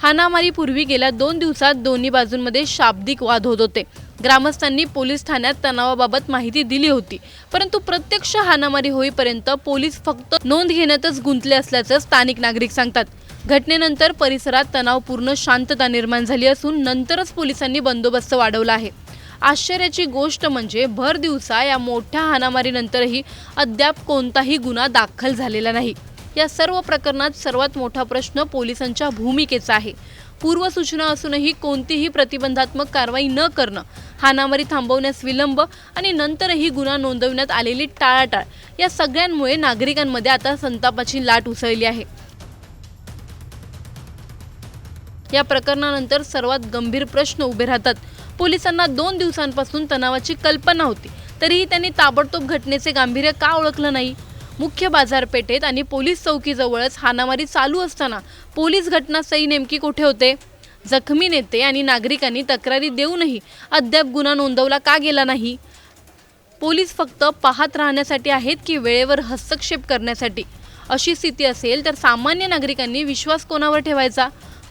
हाणामारीपूर्वी गेल्या 2 दिवसात दोन्ही बाजूंमध्ये शाब्दिक वाद होत होते। ग्रामस्थांनी पोलीस ठाण्यात तणावाबाबत माहिती दिली होती, परंतु प्रत्यक्ष हाणामारी होईपर्यंत पोलीस फक्त नोंद घेण्यातच गुंतले असल्याचं स्थानिक नागरिक सांगतात। घटनेनंतर परिसरात तणावपूर्ण शांतता निर्माण झाली असून नंतरच पोलिसांनी बंदोबस्त वाढवला आहे। आश्चर्याची गोष्ट म्हणजे भर दिवसा या मोठ्या हाणामारीनंतरही अद्याप कोणताही गुन्हा दाखल झालेला नाही। या सर्व प्रकरणात सर्वात मोठा प्रश्न पोलिसांच्या भूमिकेचा आहे। पूर्वसूचना असूनही कोणतीही प्रतिबंधात्मक कारवाई न करणं, हाणामारी थांबवण्यास विलंब आणि नंतरही गुन्हा नोंदवण्यात आलेली टाळाटाळ या सगळ्यांमुळे नागरिकांमध्ये आता संतापाची लाट उसळली आहे। या प्रकरणानंतर सर्वात गंभीर प्रश्न उभे राहतात। पोलिसांना 2 दिवसांपासून तणावाची कल्पना होती, तरीही त्यांनी ताबडतोब घटनेचे गांभीर्य का ओळखलं नाही? मुख्य बाजारपेठेत आणि पोलीस चौकीजवळच हाणामारी चालू असताना पोलीस घटनास्थळी नेमकी कुठे होते? जखमी नेते आणि नागरिकांनी तक्रारी देऊनही अद्याप गुन्हा नोंदवला का गेला नाही? पोलीस फक्त पाहत राहण्यासाठी आहेत की वेळेवर हस्तक्षेप करण्यासाठी? अशी स्थिती असेल तर सामान्य नागरिकांनी विश्वास कोणावर ठेवायचा?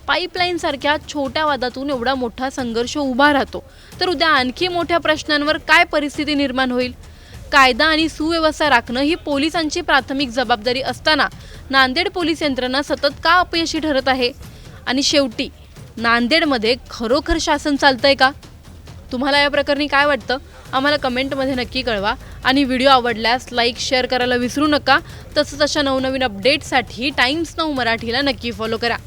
पाईपलाईन सारख्या छोट्या वादातून एवढा मोठा संघर्ष उभा राहतो तर उद्या आणखी मोठ्या प्रश्नांवर काय परिस्थिती निर्माण होईल? कायदा आणि सुव्यवस्था राखणं ही पोलिसांची प्राथमिक जबाबदारी असताना नांदेड पोलीस यंत्रणा सतत का अपयशी ठरत आहे? आणि शेवटी नांदेडमध्ये खरोखर शासन चालतंय का? तुम्हाला या प्रकरणी काय वाटतं? आम्हाला कमेंटमध्ये नक्की कळवा आणि व्हिडिओ आवडल्यास लाईक शेअर करायला विसरू नका। तसंच अशा नवनवीन अपडेट्ससाठी टाइम्स नाऊ मराठीला नक्की फॉलो करा।